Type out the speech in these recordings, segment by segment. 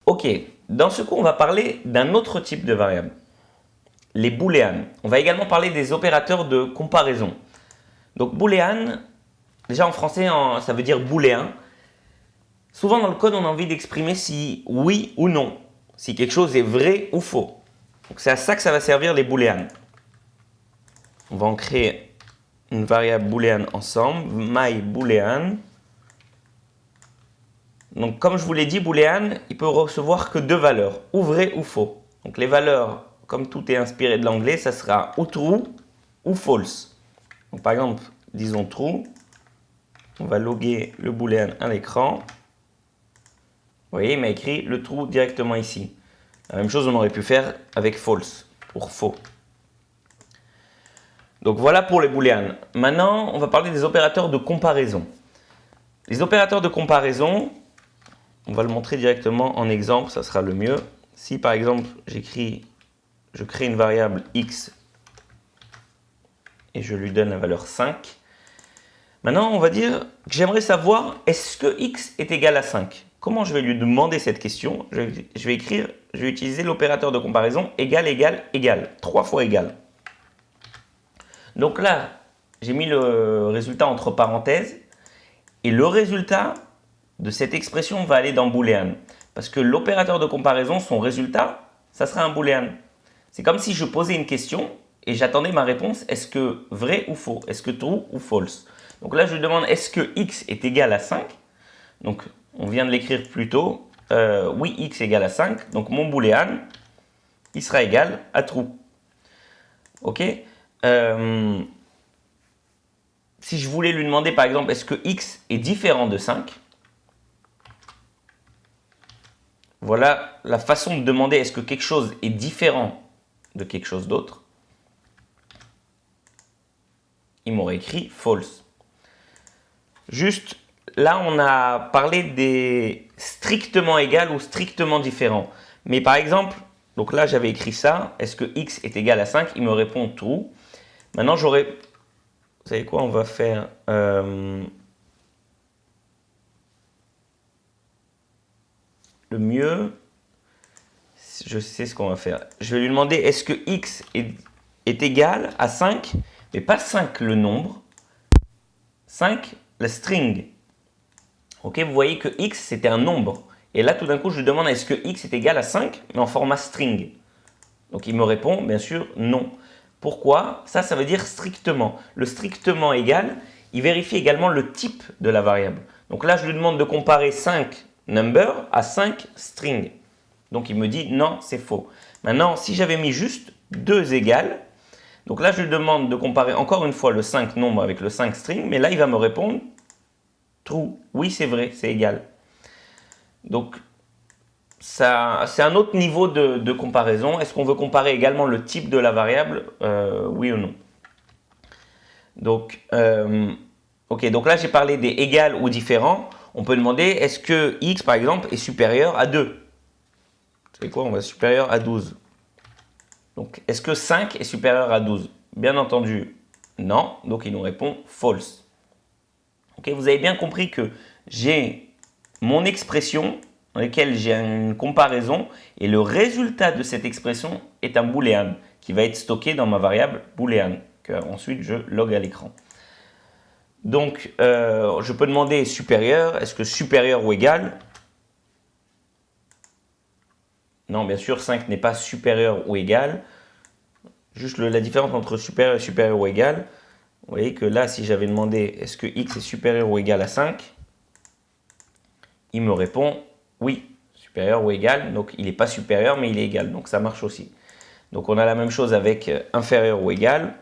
Ok, dans ce cours, on va parler d'un autre type de variable, les booléennes. On va également parler des opérateurs de comparaison. Donc booléen, déjà en français, ça veut dire booléen. Souvent dans le code, on a envie d'exprimer si oui ou non, si quelque chose est vrai ou faux. Donc c'est à ça que ça va servir les booléennes. On va en créer une variable booléenne ensemble, myBoolean. Donc comme je vous l'ai dit, booléen, il peut recevoir que deux valeurs, ou vrai ou faux. Donc les valeurs, comme tout est inspiré de l'anglais, ça sera ou true ou false. Donc par exemple, disons true, on va loguer le booléen à l'écran. Vous voyez, il m'a écrit le true directement ici. La même chose, on aurait pu faire avec false, pour faux. Donc voilà pour les booléens. Maintenant, on va parler des opérateurs de comparaison. Les opérateurs de comparaison, on va le montrer directement en exemple, ça sera le mieux. Si par exemple, je crée une variable x et je lui donne la valeur 5. Maintenant, on va dire que j'aimerais savoir, est-ce que x est égal à 5 ? Comment je vais lui demander cette question ? Je vais utiliser l'opérateur de comparaison égal, égal, égal. 3 fois égal. Donc là, j'ai mis le résultat entre parenthèses. Et le résultat de cette expression va aller dans booléen. Parce que l'opérateur de comparaison, son résultat, ça sera un booléen. C'est comme si je posais une question et j'attendais ma réponse, est-ce que vrai ou faux ? Est-ce que true ou false ? Donc là, je lui demande, est-ce que x est égal à 5 ? Donc, on vient de l'écrire plus tôt. Oui, x égale à 5. Donc, mon booléen, il sera égal à true. Ok ? Si je voulais lui demander, par exemple, est-ce que x est différent de 5 ? Voilà la façon de demander est-ce que quelque chose est différent de quelque chose d'autre. Il m'aurait écrit false. Juste, là, on a parlé des strictement égal ou strictement différents. Mais par exemple, donc là, j'avais écrit ça. Est-ce que x est égal à 5 ? Il me répond true. Maintenant, j'aurais... Vous savez quoi ? On va faire... le mieux... Je sais ce qu'on va faire. Je vais lui demander est-ce que x est égal à 5, mais pas 5 le nombre, 5 la string. Ok, vous voyez que x c'était un nombre. Et là tout d'un coup je lui demande est-ce que x est égal à 5, mais en format string. Donc il me répond bien sûr non. Pourquoi ? Ça veut dire strictement. Le strictement égal, il vérifie également le type de la variable. Donc là je lui demande de comparer 5 number à 5 string. Donc il me dit non, c'est faux. Maintenant, si j'avais mis juste 2 égales, donc là je lui demande de comparer encore une fois le 5 nombre avec le 5 string, mais là il va me répondre true. Oui, c'est vrai, c'est égal. Donc c'est un autre niveau de comparaison. Est-ce qu'on veut comparer également le type de la variable ? Oui ou non. Donc, ok, donc là j'ai parlé des égales ou différents. On peut demander est-ce que x par exemple est supérieur à 2 ? C'est quoi ? On va supérieur à 12. Donc, est-ce que 5 est supérieur à 12 ? Bien entendu, non. Donc, il nous répond false. Okay, vous avez bien compris que j'ai mon expression dans laquelle j'ai une comparaison et le résultat de cette expression est un booléen qui va être stocké dans ma variable booléen que ensuite je log à l'écran. Donc, je peux demander supérieur. Est-ce que supérieur ou égal ? Non, bien sûr, 5 n'est pas supérieur ou égal. Juste la différence entre supérieur ou égal. Vous voyez que là, si j'avais demandé est-ce que x est supérieur ou égal à 5, il me répond oui, supérieur ou égal. Donc, il n'est pas supérieur, mais il est égal. Donc, ça marche aussi. Donc, on a la même chose avec inférieur ou égal.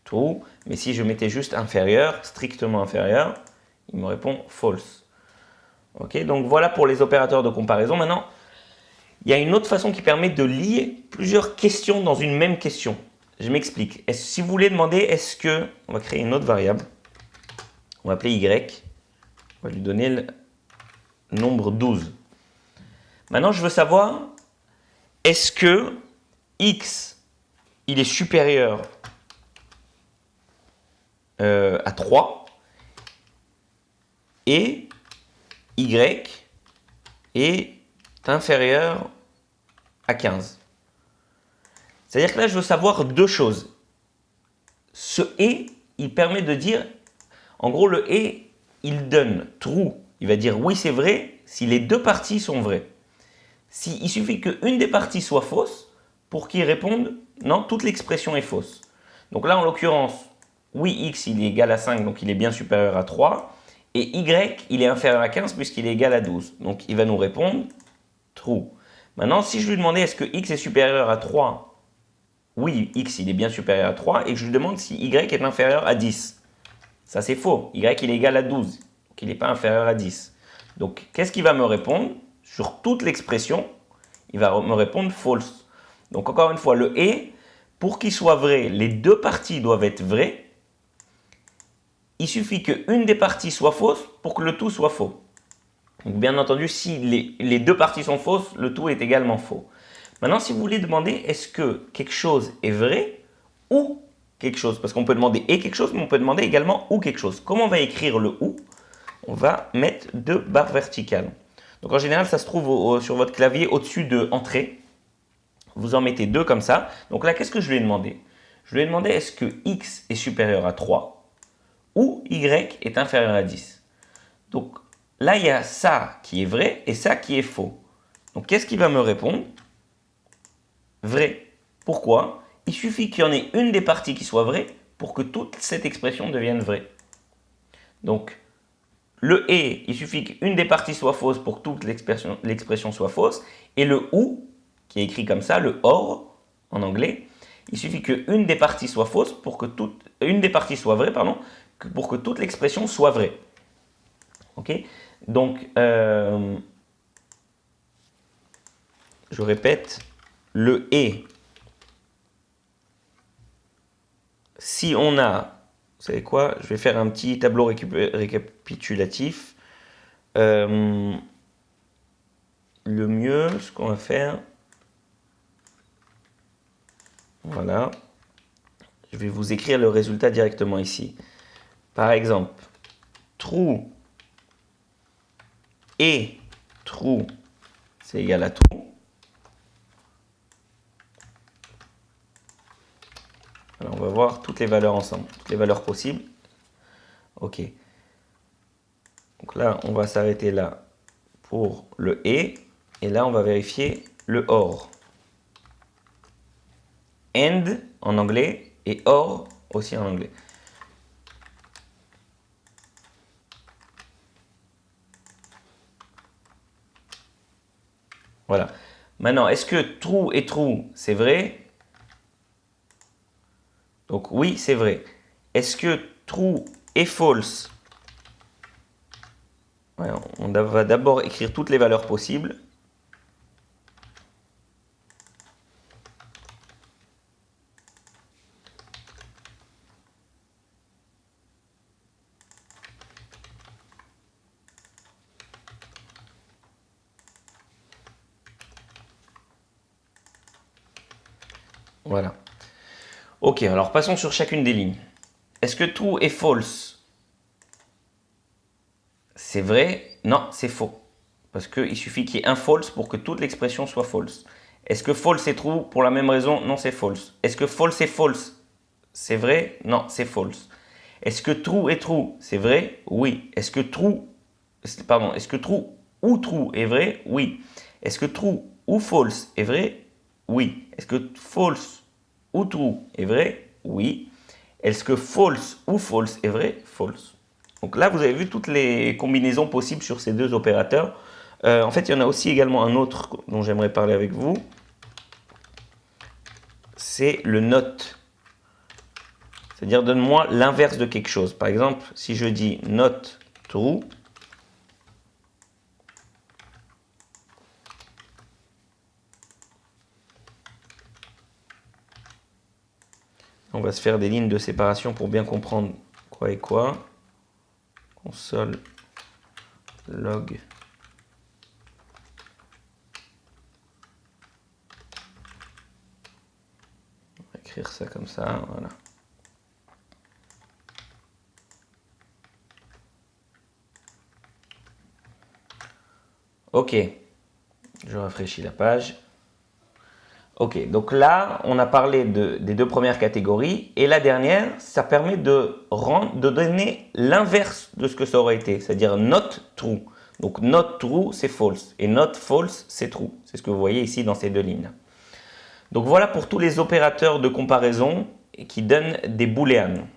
True. Mais si je mettais juste inférieur, strictement inférieur, il me répond false. Ok, donc voilà pour les opérateurs de comparaison. Maintenant, il y a une autre façon qui permet de lier plusieurs questions dans une même question. Je m'explique. Si vous voulez demander, est-ce que... On va créer une autre variable. On va appeler y. On va lui donner le nombre 12. Maintenant, je veux savoir, est-ce que x, il est supérieur à 3 ? et y est inférieur à 15. C'est-à-dire que là, je veux savoir deux choses. Ce et, il permet de dire, en gros, le et, il donne true. Il va dire oui, c'est vrai si les deux parties sont vraies. Il suffit qu'une des parties soit fausse pour qu'il réponde non, toute l'expression est fausse. Donc là, en l'occurrence, oui, x, il est égal à 5, donc il est bien supérieur à 3. Et y, il est inférieur à 15 puisqu'il est égal à 12. Donc il va nous répondre true. Maintenant, si je lui demandais est-ce que x est supérieur à 3, oui, x, il est bien supérieur à 3, et que je lui demande si y est inférieur à 10. Ça, c'est faux. Y, il est égal à 12. Donc il n'est pas inférieur à 10. Donc, qu'est-ce qu'il va me répondre? Sur toute l'expression, il va me répondre false. Donc, encore une fois, le et, pour qu'il soit vrai, les deux parties doivent être vraies. Il suffit qu'une des parties soit fausse pour que le tout soit faux. Donc, bien entendu, si les deux parties sont fausses, le tout est également faux. Maintenant, si vous voulez demander est-ce que quelque chose est vrai ou quelque chose, parce qu'on peut demander et quelque chose, mais on peut demander également ou quelque chose. Comment on va écrire le ou? On va mettre deux barres verticales. Donc en général, ça se trouve sur votre clavier au-dessus de entrée. Vous en mettez deux comme ça. Donc là, qu'est-ce que je lui ai demandé? Je lui ai demandé est-ce que x est supérieur à 3 ou y est inférieur à 10. Donc là, il y a ça qui est vrai et ça qui est faux. Donc qu'est-ce qu'il va me répondre? Vrai. Pourquoi? Il suffit qu'il y en ait une des parties qui soit vraie pour que toute cette expression devienne vraie. Donc, le et, il suffit qu'une des parties soit fausse pour que toute l'expression soit fausse. Et le ou, qui est écrit comme ça, le or en anglais, il suffit qu'une des parties soit fausse pour que une des parties soit vraie, pardon, pour que toute l'expression soit vraie. Ok? Donc, je répète, le et, si on a, vous savez quoi, je vais faire un petit tableau récapitulatif. Le mieux, ce qu'on va faire, voilà, je vais vous écrire le résultat directement ici. Par exemple, true et true, c'est égal à true. Alors, on va voir toutes les valeurs ensemble, toutes les valeurs possibles. Ok. Donc là, on va s'arrêter là pour le et. Et là, on va vérifier le or. And en anglais et or aussi en anglais. Voilà. Maintenant, est-ce que true et true, c'est vrai? Donc oui, c'est vrai. Est-ce que true et false? Ouais, on va d'abord écrire toutes les valeurs possibles. Voilà. Ok, alors passons sur chacune des lignes. Est-ce que true et false, c'est vrai? Non, c'est faux. Parce qu'il suffit qu'il y ait un false pour que toute l'expression soit false. Est-ce que false est true pour la même raison? Non, c'est false. Est-ce que false est false? C'est vrai? Non, c'est false. Est-ce que true est true? C'est vrai? Oui. Est-ce que true ou true est vrai? Oui. Est-ce que true ou false est vrai? Oui. Est-ce que false ou true est vrai? Oui. Est-ce que false ou false est vrai? False. Donc là, vous avez vu toutes les combinaisons possibles sur ces deux opérateurs. En fait, il y en a aussi également un autre dont j'aimerais parler avec vous. C'est le not. C'est-à-dire, donne-moi l'inverse de quelque chose. Par exemple, si je dis not true, on va se faire des lignes de séparation pour bien comprendre quoi et quoi. Console log. On va écrire ça comme ça, voilà. Ok, je rafraîchis la page. Ok, donc là, on a parlé des deux premières catégories. Et la dernière, ça permet de donner l'inverse de ce que ça aurait été, c'est-à-dire not true. Donc not true, c'est false. Et not false, c'est true. C'est ce que vous voyez ici dans ces deux lignes. Donc voilà pour tous les opérateurs de comparaison qui donnent des booléans.